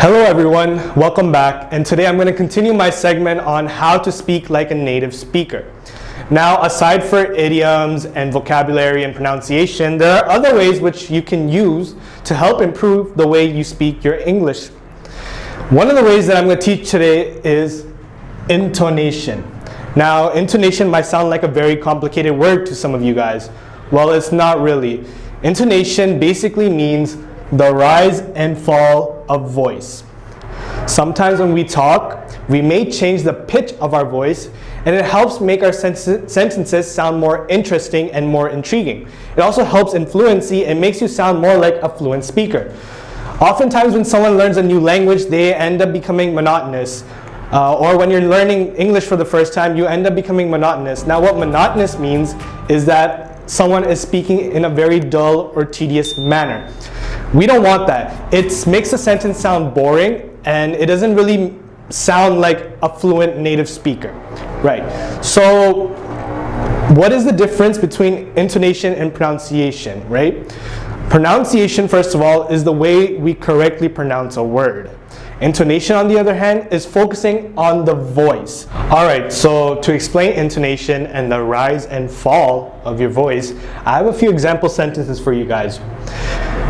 Hello everyone, welcome back, and today I'm going to continue my segment on how to speak like a native speaker. Now, aside for idioms and vocabulary and pronunciation, there are other ways which you can use to help improve the way you speak your English. One of the ways that I'm going to teach today is intonation. Now, intonation might sound like a very complicated word to some of you guys. Well, it's not really. Intonation basically means the rise and fall of voice. Sometimes when we talk, we may change the pitch of our voice, and it helps make our sentences sound more interesting and more intriguing. It also helps in fluency and makes you sound more like a fluent speaker. Oftentimes when someone learns a new language, they end up becoming monotonous. Or when you're learning English for the first time, you end up becoming monotonous. Now, what monotonous means is that someone is speaking in a very dull or tedious manner. We don't want that. It makes the sentence sound boring, and it doesn't really sound like a fluent native speaker, right? So what is the difference between intonation and pronunciation, right? Pronunciation, first of all, is the way we correctly pronounce a word. Intonation, on the other hand, is focusing on the voice. All right, so to explain intonation and the rise and fall of your voice, I have a few example sentences for you guys.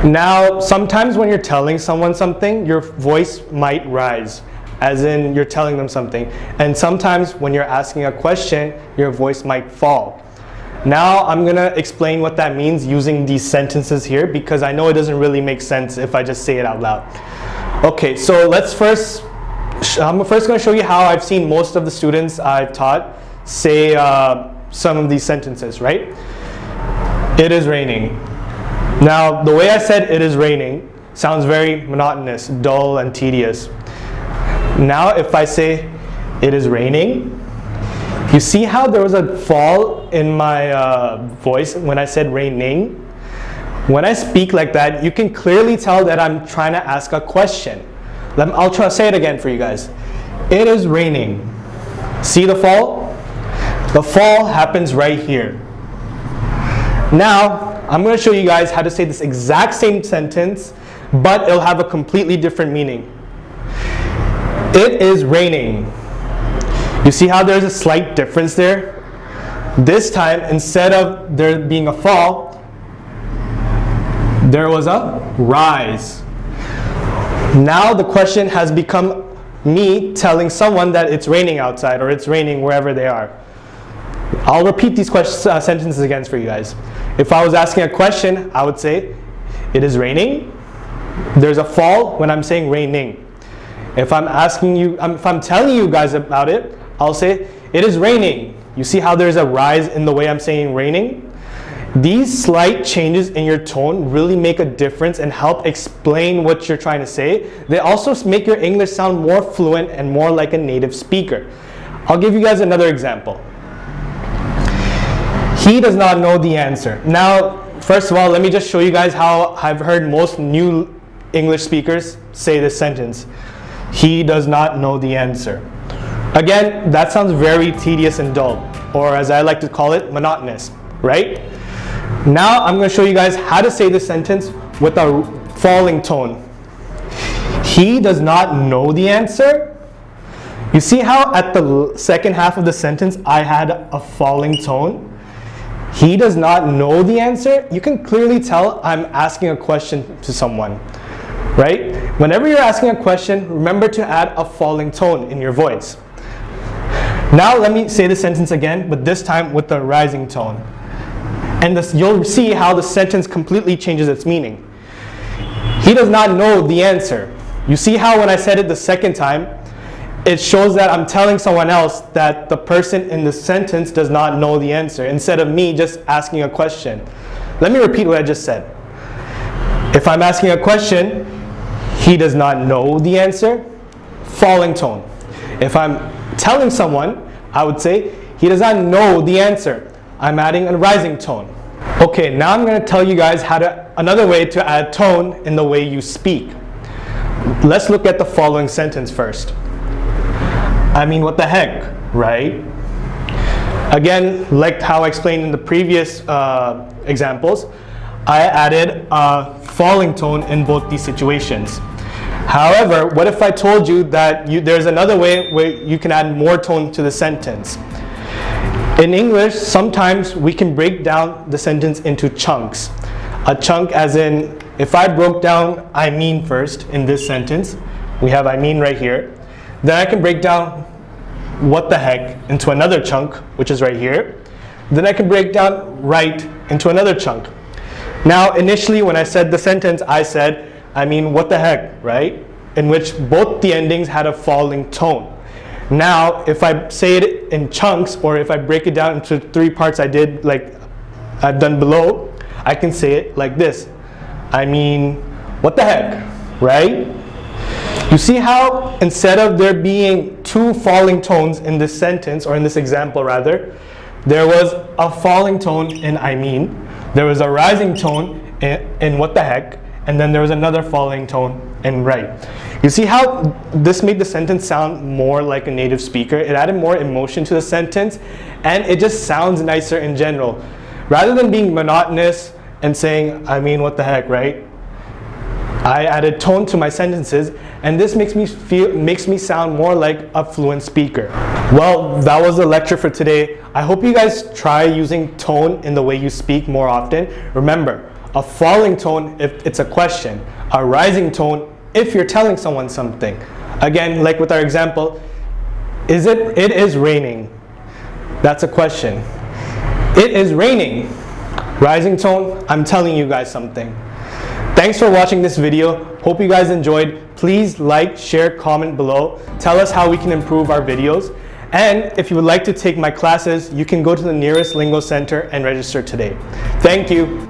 Now, sometimes when you're telling someone something, your voice might rise, as in you're telling them something. And sometimes when you're asking a question, your voice might fall. Now, I'm gonna explain what that means using these sentences here, because I know it doesn't really make sense if I just say it out loud. Okay, so I'm first going to show you how I've seen most of the students I've taught say some of these sentences, right? It is raining. Now, the way I said it is raining sounds very monotonous, dull, and tedious. Now, if I say it is raining, you see how there was a fall in my voice when I said raining? When I speak like that, you can clearly tell that I'm trying to ask a question. I'll try to say it again for you guys. It is raining. See the fall? The fall happens right here. Now, I'm going to show you guys how to say this exact same sentence, but it'll have a completely different meaning. It is raining. You see how there's a slight difference there? This time, instead of there being a fall, there was a rise. Now the question has become me telling someone that it's raining outside, or it's raining wherever they are. I'll repeat these sentences again for you guys. If I was asking a question, I would say, it is raining. There's a fall when I'm saying raining. If I'm telling you guys about it, I'll say, it is raining. You see how there's a rise in the way I'm saying raining? These slight changes in your tone really make a difference and help explain what you're trying to say. They also make your English sound more fluent and more like a native speaker. I'll give you guys another example. He does not know the answer. Now, first of all, let me just show you guys how I've heard most new English speakers say this sentence. He does not know the answer. Again, that sounds very tedious and dull, or as I like to call it, monotonous, right? Now I'm going to show you guys how to say this sentence with a falling tone. He does not know the answer. You see how at the second half of the sentence I had a falling tone? He does not know the answer. You can clearly tell I'm asking a question to someone, right? Whenever you're asking a question, remember to add a falling tone in your voice. Now let me say the sentence again, but this time with a rising tone. And you'll see how the sentence completely changes its meaning. He does not know the answer. You see how when I said it the second time, it shows that I'm telling someone else that the person in the sentence does not know the answer, instead of me just asking a question. Let me repeat what I just said. If I'm asking a question, he does not know the answer, falling tone. If I'm telling someone, I would say, he does not know the answer. I'm adding a rising tone. Okay, now I'm going to tell you guys another way to add tone in the way you speak. Let's look at the following sentence first. I mean, what the heck, right? Again, like how I explained in the previous examples, I added a falling tone in both these situations. However, what if I told you that there's another way where you can add more tone to the sentence? In English, sometimes we can break down the sentence into chunks. A chunk as in, if I broke down I mean first in this sentence, we have I mean right here, then I can break down what the heck into another chunk, which is right here. Then I can break down right into another chunk. Now, initially when I said the sentence, I said, I mean, what the heck, right? In which both the endings had a falling tone. Now, if I say it in chunks, or if I break it down into 3 parts I did like I've done below, I can say it like this. I mean, what the heck, right? You see how instead of there being 2 falling tones in this sentence, or in this example rather, there was a falling tone in I mean, there was a rising tone in what the heck, and then there was another falling tone in right. You see how this made the sentence sound more like a native speaker? It added more emotion to the sentence, and it just sounds nicer in general. Rather than being monotonous and saying, I mean, what the heck, right? I added tone to my sentences, and this makes me sound more like a fluent speaker. Well, that was the lecture for today. I hope you guys try using tone in the way you speak more often. Remember, a falling tone if it's a question, a rising tone if you're telling someone something. Again, like with our example, it is raining. That's a question. It is raining. Rising tone, I'm telling you guys something. Thanks for watching this video. Hope you guys enjoyed. Please like, share, comment below. Tell us how we can improve our videos. And if you would like to take my classes, you can go to the nearest Lingo Center and register today. Thank you.